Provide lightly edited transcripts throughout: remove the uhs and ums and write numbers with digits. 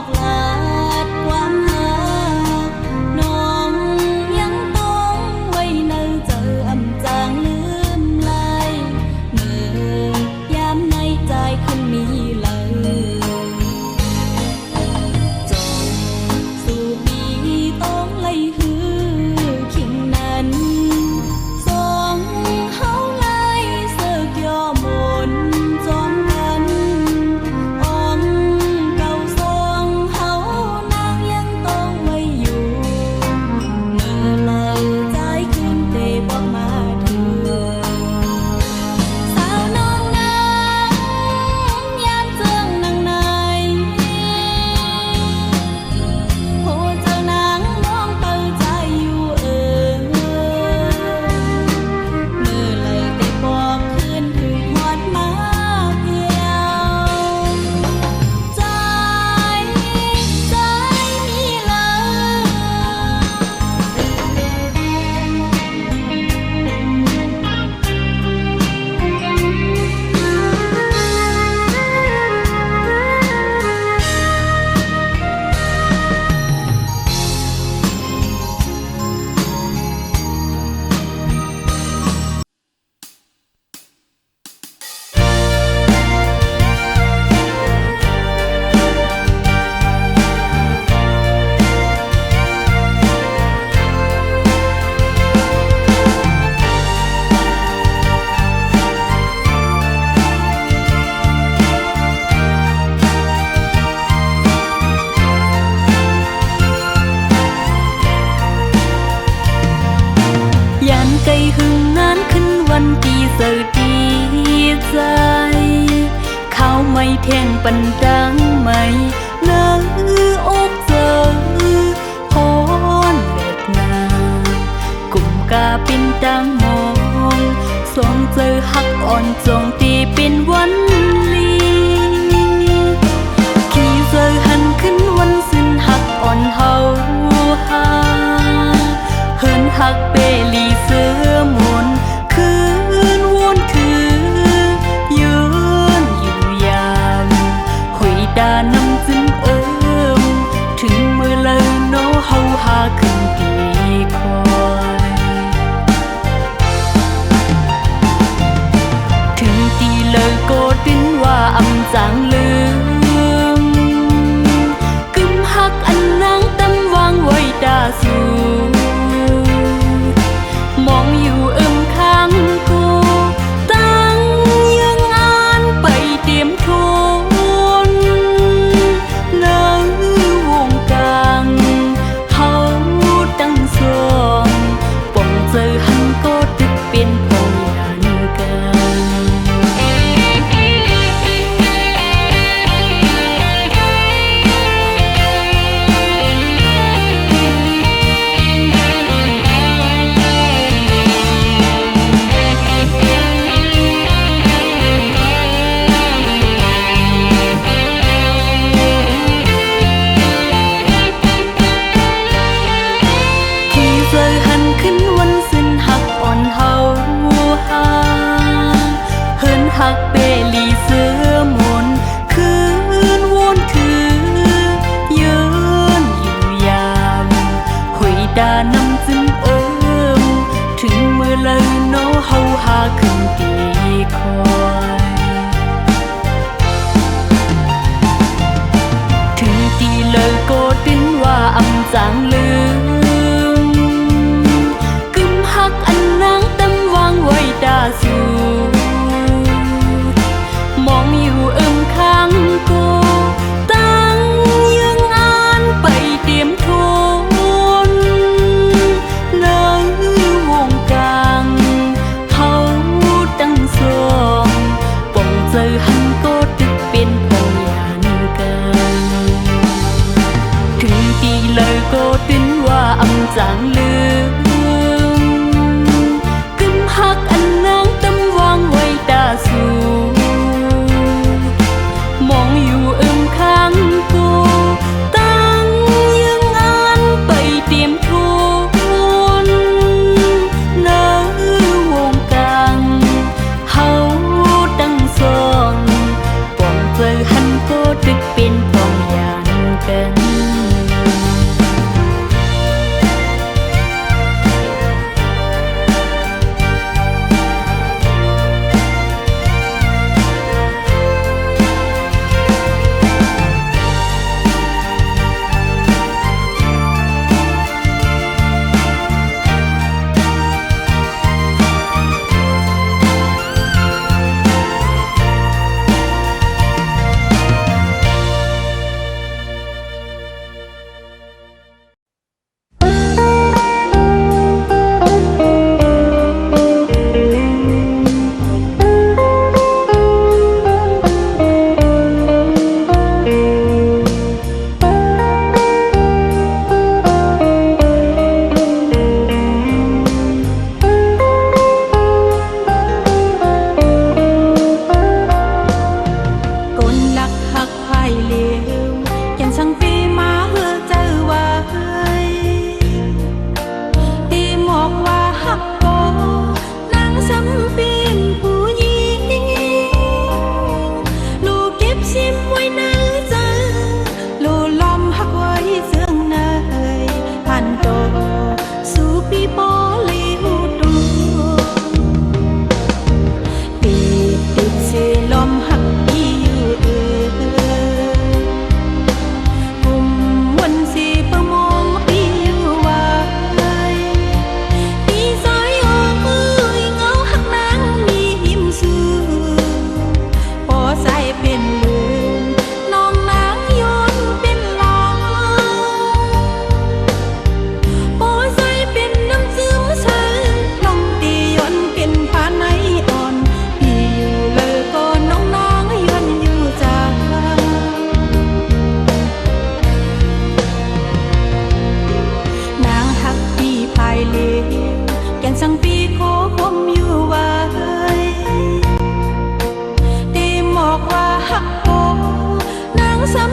อกลาดความหาน้องยังต้องไว้ในใจอำจางลืมลายเมื่อยามในใจขึ้นมีเลยจงสู่ปีต้องไล่หือขิงนั้นสองเฮาไล่เสือกย่อมนจอมกันอ่อนเก่าสองเฮานางยังต้องไว้อยู่เมื่อเลยใจขึ้นเตะบอกมาเถื่อสาวน้องนางยามเจิงนางในโหเจ้านางมองเปิดใจอยู่เมื่อเลยเตะบอกขึ้นถึงหอดมาเพียวใจใจมีเลยยันไกลหึงนานขึ้นวันตีเสดีใจข้าวไม่แทงปันดังไม่เลืออกเจอพรเล็ดนากุ่มกาเป็นดังมองสองเจอหักอ่อนจงตีเป็นวันลีขี่เจอหันขึ้นวันสิ้นหักอ่อนเฮาหาเฮินหักเปลีเสือมนคืนวนคือยืนอยู่ยามหุยดานำจึงถึงมือเลยโนเฮาหาขึ้นตีคอยถึงตีเลยก็ดิ้นว่าอำจางลืมกึมหักอันนางตำวางไว้ดาสูมองอยู่ข้างกูตั้งยังอ่านไปเตรียมทนเนื้อวงกลางเฮาตั้งสองป่องเจอหันก็ตึกเป็นพงยันกันที่เจอหันขึ้นวันสิ้นหักอ่อนเฮาหาเฮินหักเปลีเสือมนคืนวนคือยืนอยู่ยามหุยดานำจึงถึงมือเลยโนเฮาหาขึ้นตีคอยถึงตีเลยก็ดิ้นว่าอำจางลืมกึมหักอันนางตำวางไว้ดาสูมองอยู่ข้างกูตั้งยังอ่านไปเตรียมทนเนื้อวงกลางเฮาตั้งสองป่องเจอหันก็ตึกเป็นพงยันกันถึงตีเลยก็ดิ้นว่าอำจางลืมกึมหักอันนางตำวางไว้ดาสูมองอยู่ข้างกูตั้งยังอ่านไปเตรียมทนเนื้อวงกลางเฮาตั้งสองป่องเจอหันก็ตึกเป็นพงยันกัน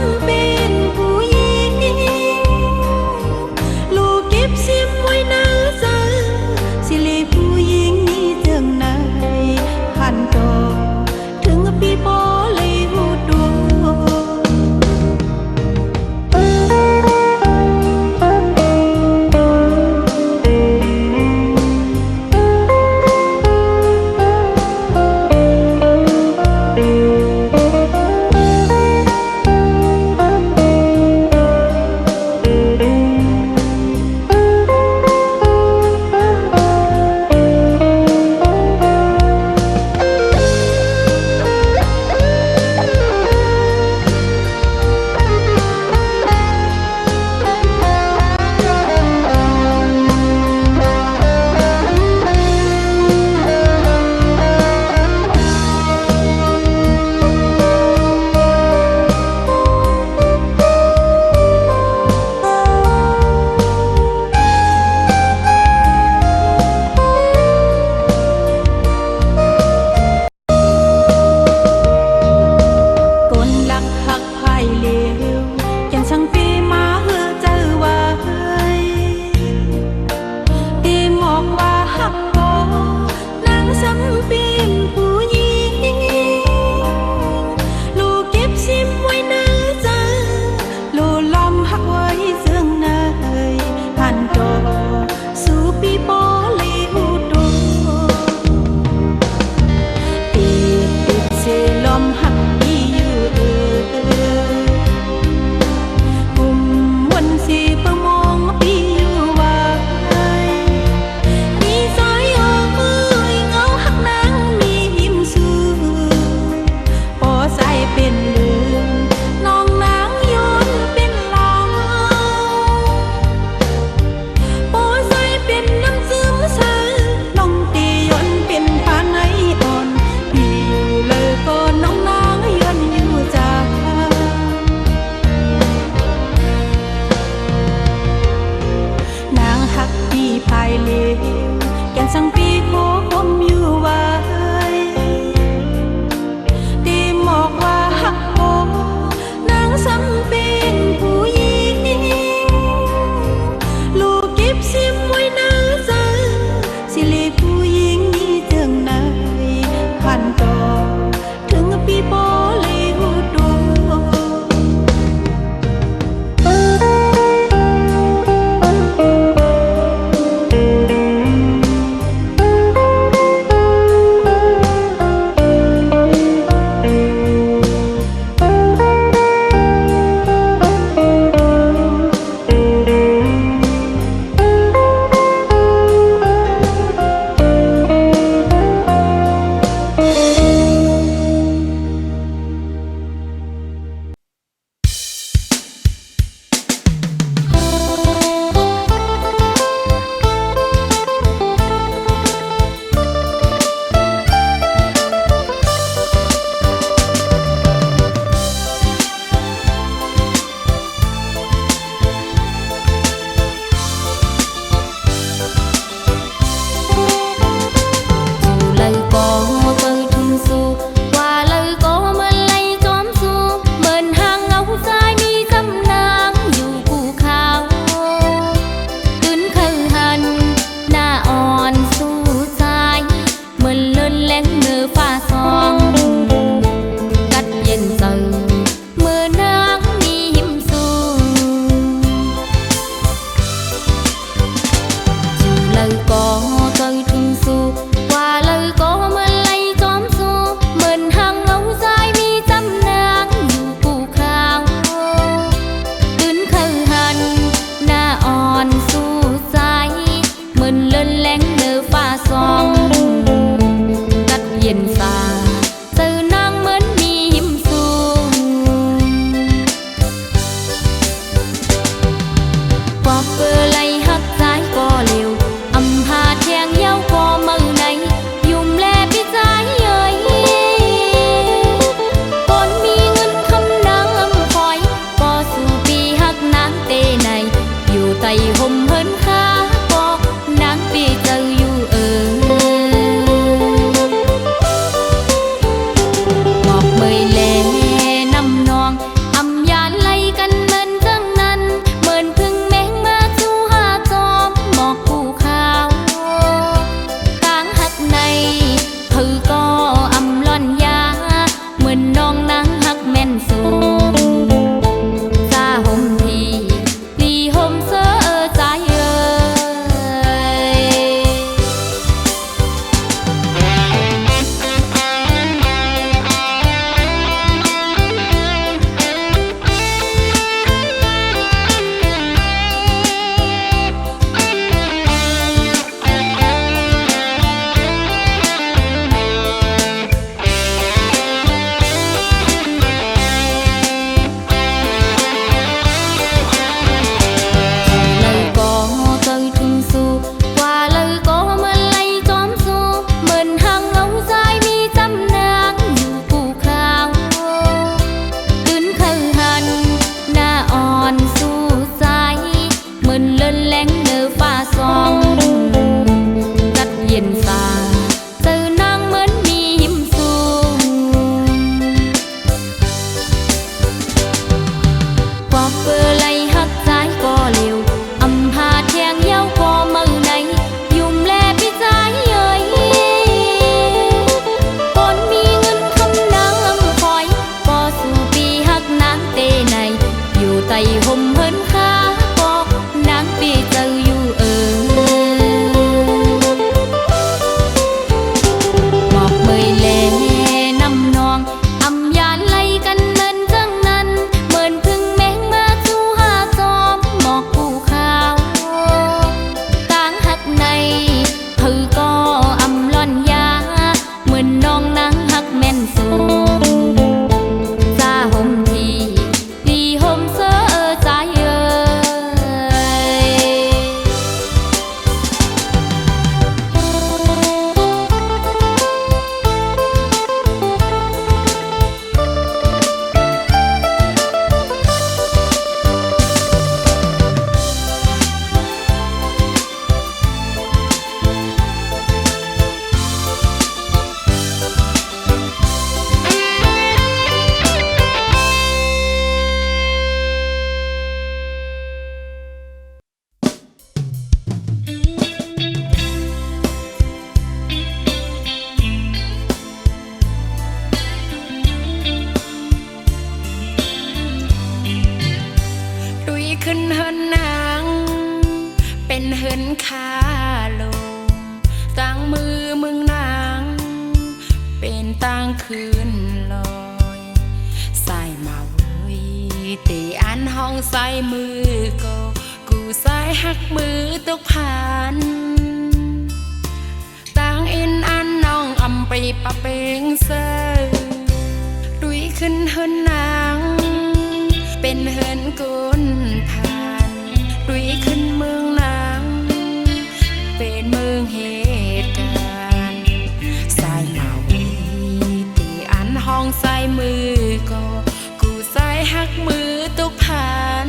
ำเป็นผู้หญิงลูกเก็บเสียมไว้ในใจสิเลผู้หญิงนี่จังไหนหันจอถึงปีปอเลยหูดวง ดุยขึ้นเฮินนางเป็นเฮินคาลงตั้งมือมึงนางเป็นตั้งคืนลอยใส่มาเว้ยตีอันห้องใส่มือก็กูใส่หักมือตกผ่านตั้งอินอันน้องอำไปปะเปงเซอดุยขึ้นเฮินนางเป็นเฮินกุนผ่านดุยขึ้นเมืองนางเป็นเมืองเหตุการณ์ใส่มาวีตีอันห้องใส่มือก็กูใส่หักมือตกผ่าน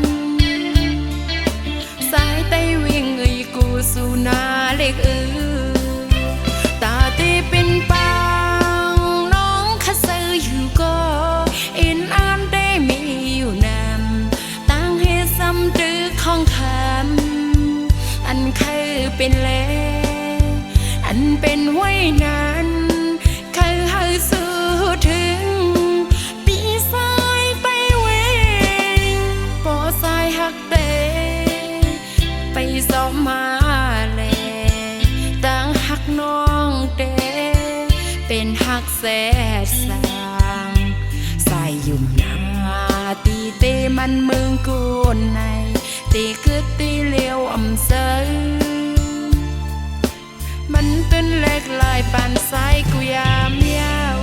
สายไตวิ่งกูสู่นาเล็กตาตีเป็นปางน้องข้าซื้ออยู่ก็อินอันได้มีอยู่นำตั้งให้ซ้ำดื้อของคำอันเคยเป็นแลอันเป็นไว้นั้นเคยให้สู้ถึงปีสายไปเวงปอสายหักเตไปสอบมาแลตั้งหักน้องเตเป็นหักแสดสางใส่ยุ่มนาตีเตมันเมืองกูในตีคือตีเลี้ยวอำเซยมันเป็นเล็กลายปานสายกูยามยาว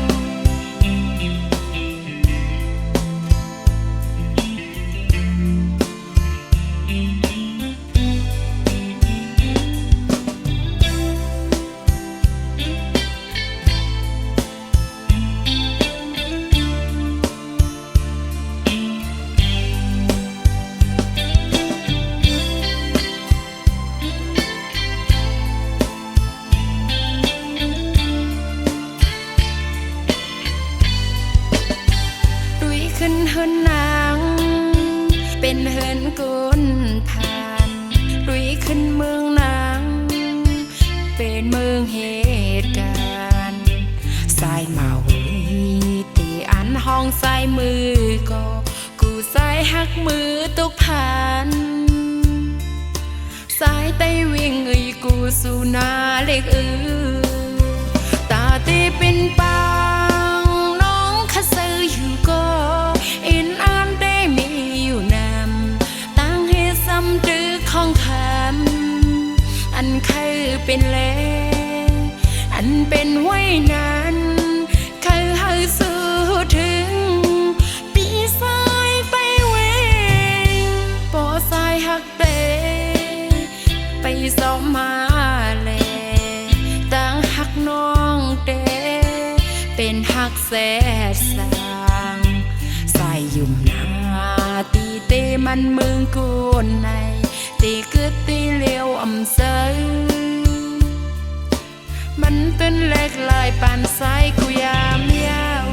ขึ้นเฮินนางเป็นเฮินกุนผ่านดุยขึ้นเมืองนางเป็นเมืองเหตุการณ์สายมาเว้ยตีอันห้องใส่มือก็กูใส่หักมือตกผ่านสายไตวิ่งกูสู่นาเล็กตาตีเป็นปางน้องข้าซื้ออยู่ก็อินอันได้มีอยู่นำตั้งให้ซ้ำดื้อของคำอันเคยเป็นแลอันเป็นไว้นั้นเคยให้สู้ถึงปีสายไปเวงปอสายหักเตไปสอบมาแลตั้งหักน้องเตเป็นหักแสดสางใส่ยุ่มนาตีเตมันเมืองกูในตีคือตีเลี้ยวอำเซยมันต้นเล็กลายปานสายกูยามยาว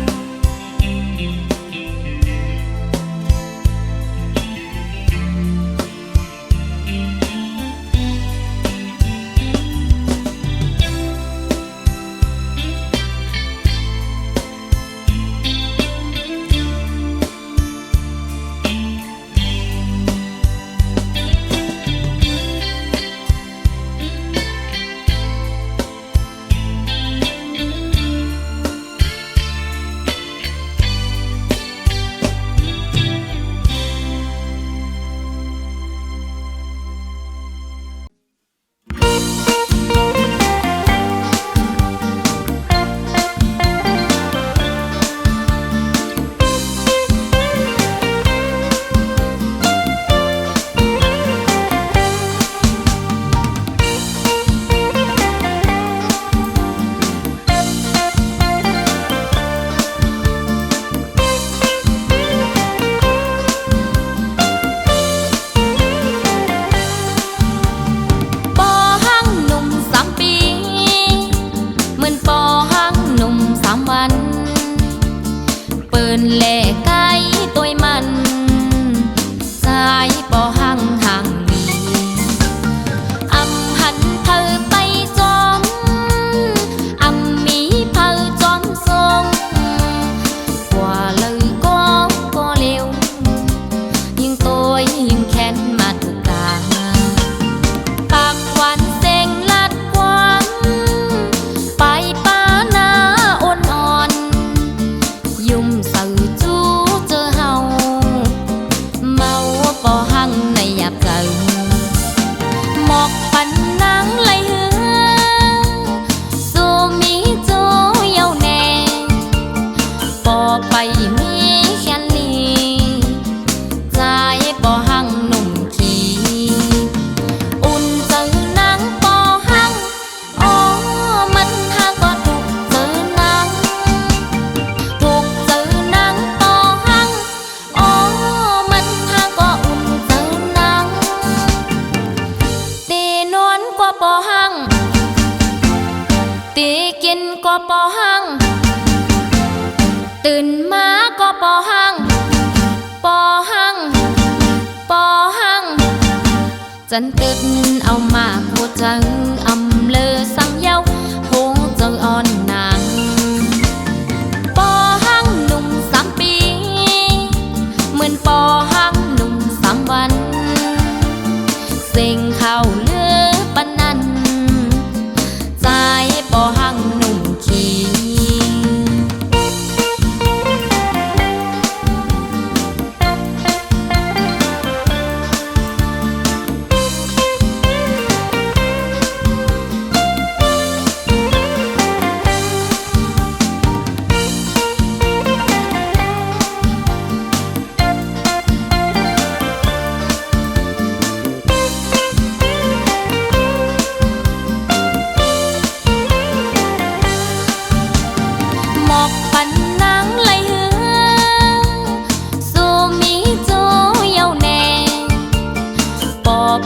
ยิ่งแค่ Chân tết ao mà cô trắng âm lơ sang nhau hố giờ on nàng bò hang nung sám pi mượn bò hang nung sám văn sinh khao lứa ban ăn dài bò hang nung chi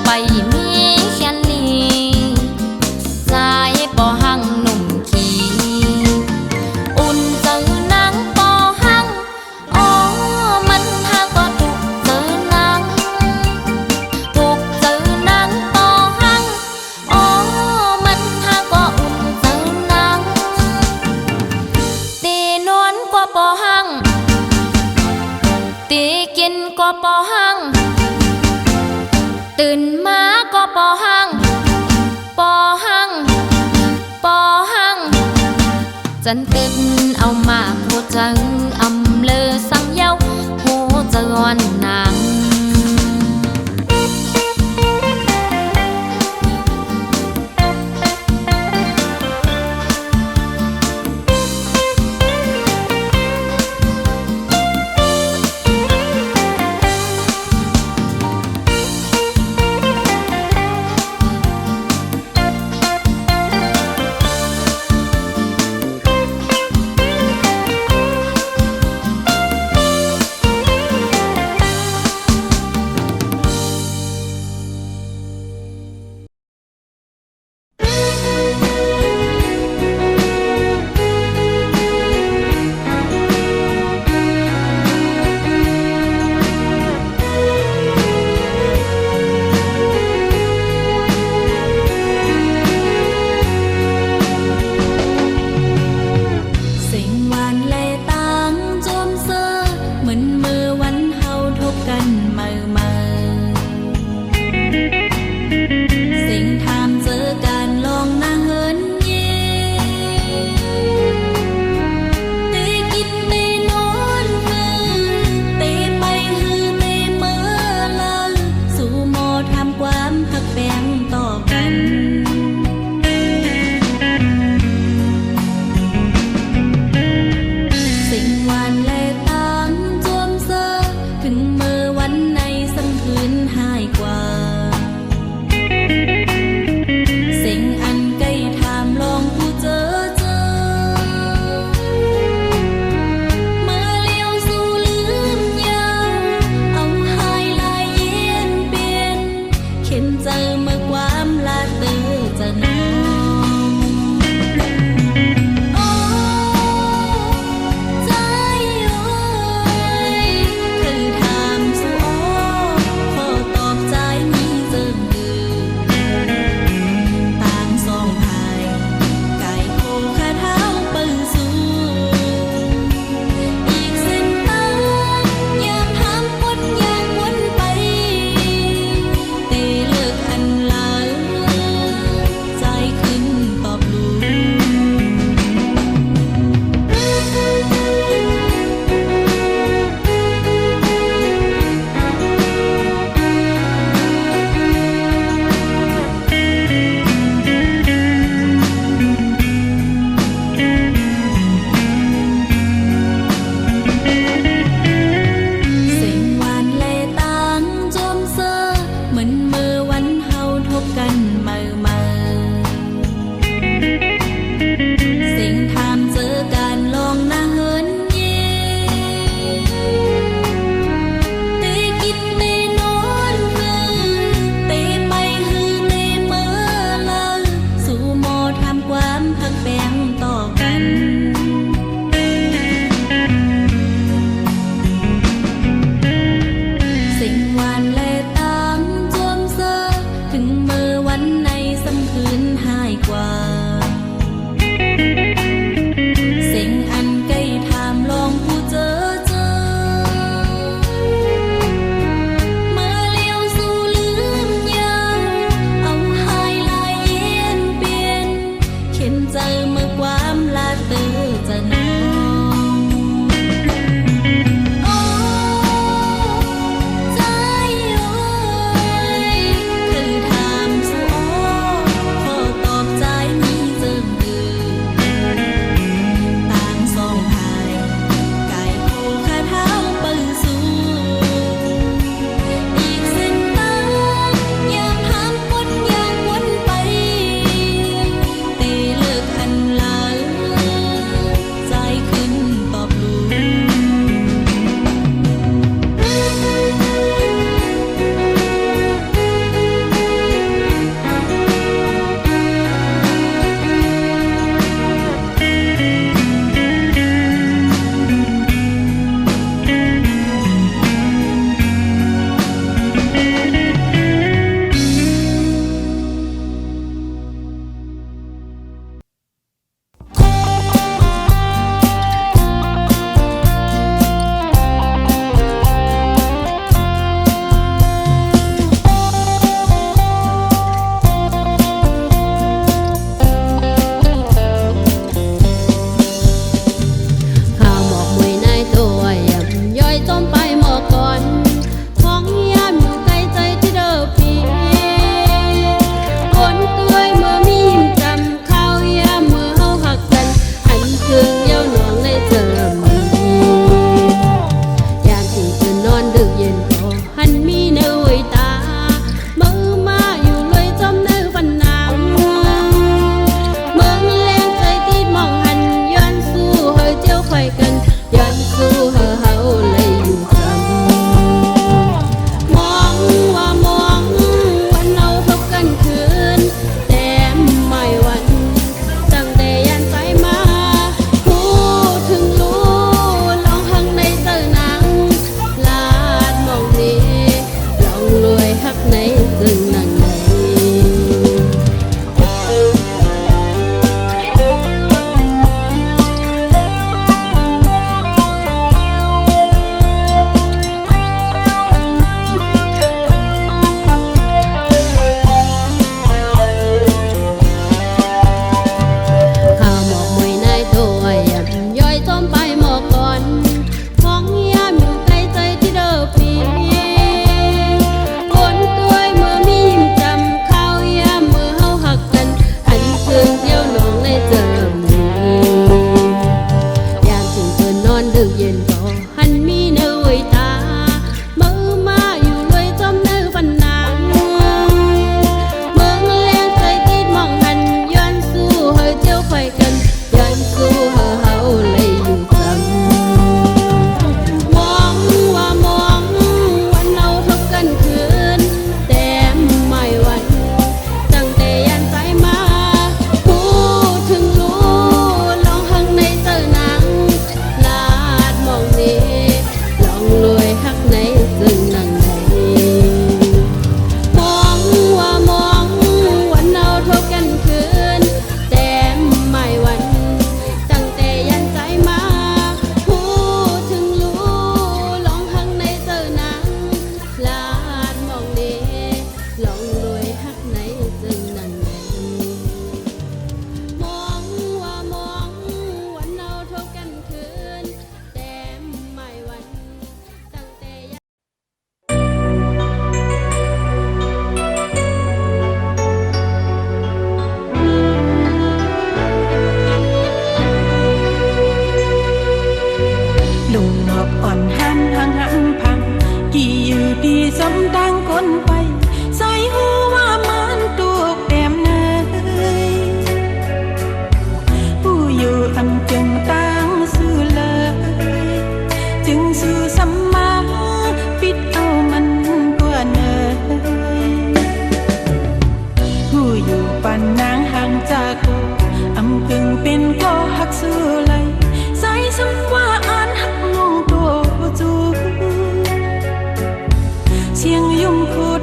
ไปมีแค่นี้ใจปอหังหนุ่มขี้อุ่นเจอนังปอหังอ๋อมันหาก็ถูกเจอนังถูกเจอนังปอหังอ๋อมันหาก็อุ่นเจอนังตีนวลกว่าปอหังตีกินกว่าปอหังตื่นมาก็ปอหังปอหังปอหังจันตื่นเอามาโคจังอำเลอสังเย้าโหจะงอนนาง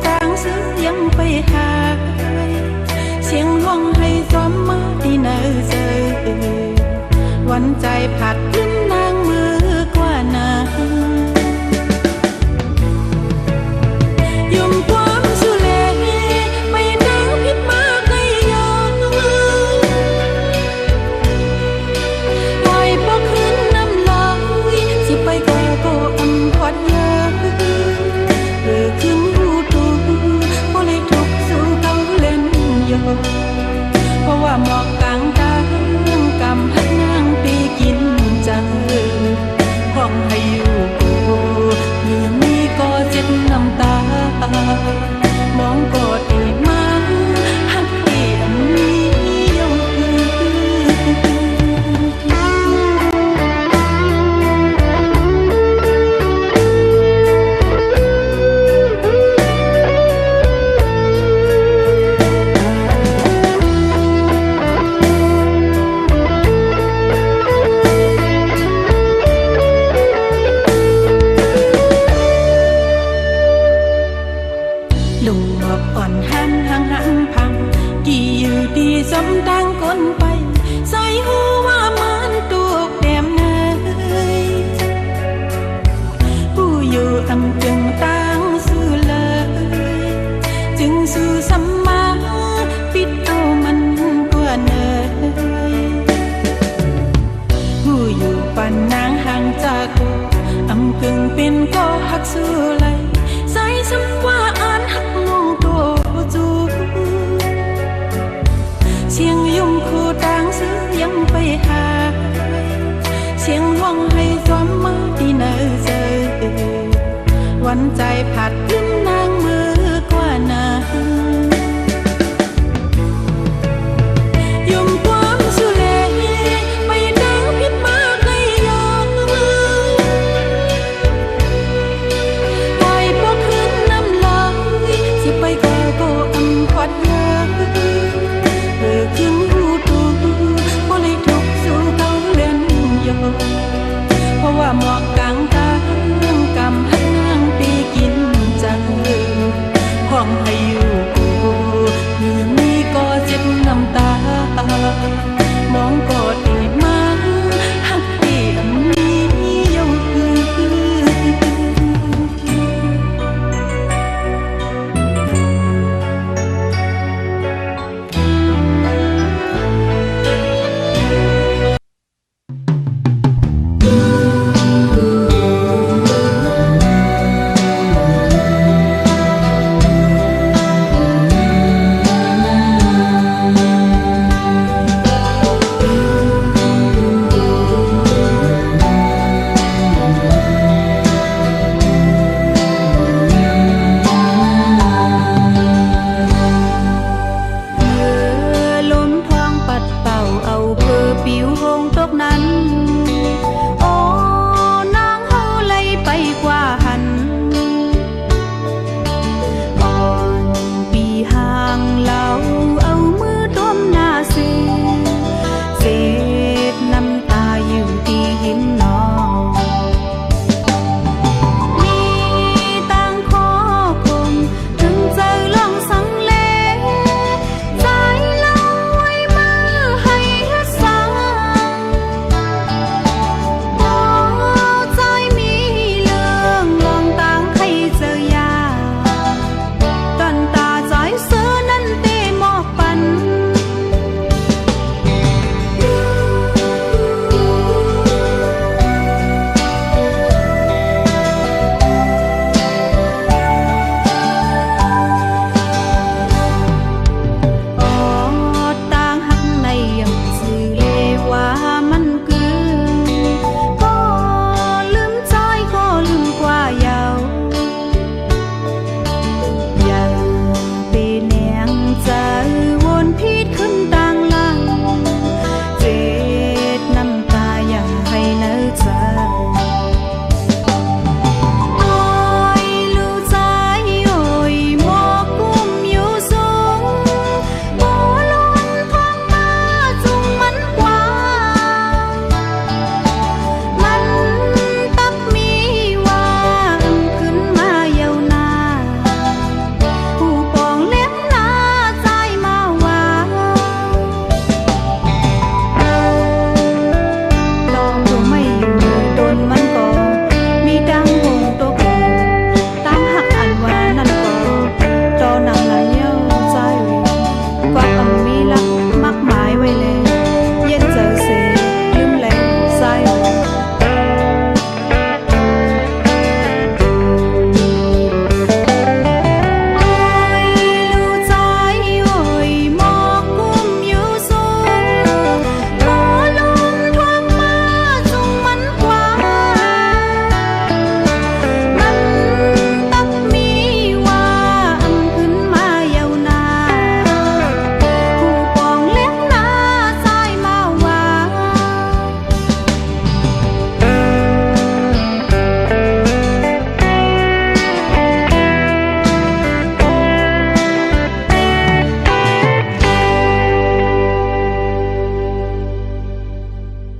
ต่างซื้อยังไปหาเสียงร้องให้ซ้อมมาที่เนอเจอวันใจผัดลิ้นนางมือกว่านายุ่มความสุเลไม่นางพิดมากในยองปล่อยพอคืนน้ำลายสิไปก็อำพอดเยอะหรือคืนรู้ตัวบ่เลยทุกสู่เขาเล่นโยเพราะว่าหมอกกลางตากำหักนางไปกินจังห้องให้อยู่มือมีก็เจ็ดน้ำตามองกอดได้มาหักให้อันนี้ยกลุงบอกอ่อนหันห่างพังกี่อยู่ดีสมตั้งคนไปใส่หัวมันตุกแดมเนยผู้อยู่อำจึงตั้งสู้เลยจึงสู้สัมมาปิดเอามันกว่าเนยผู้อยู่ปันนางห่างจากอำพึงเป็นก็หักสู้เลย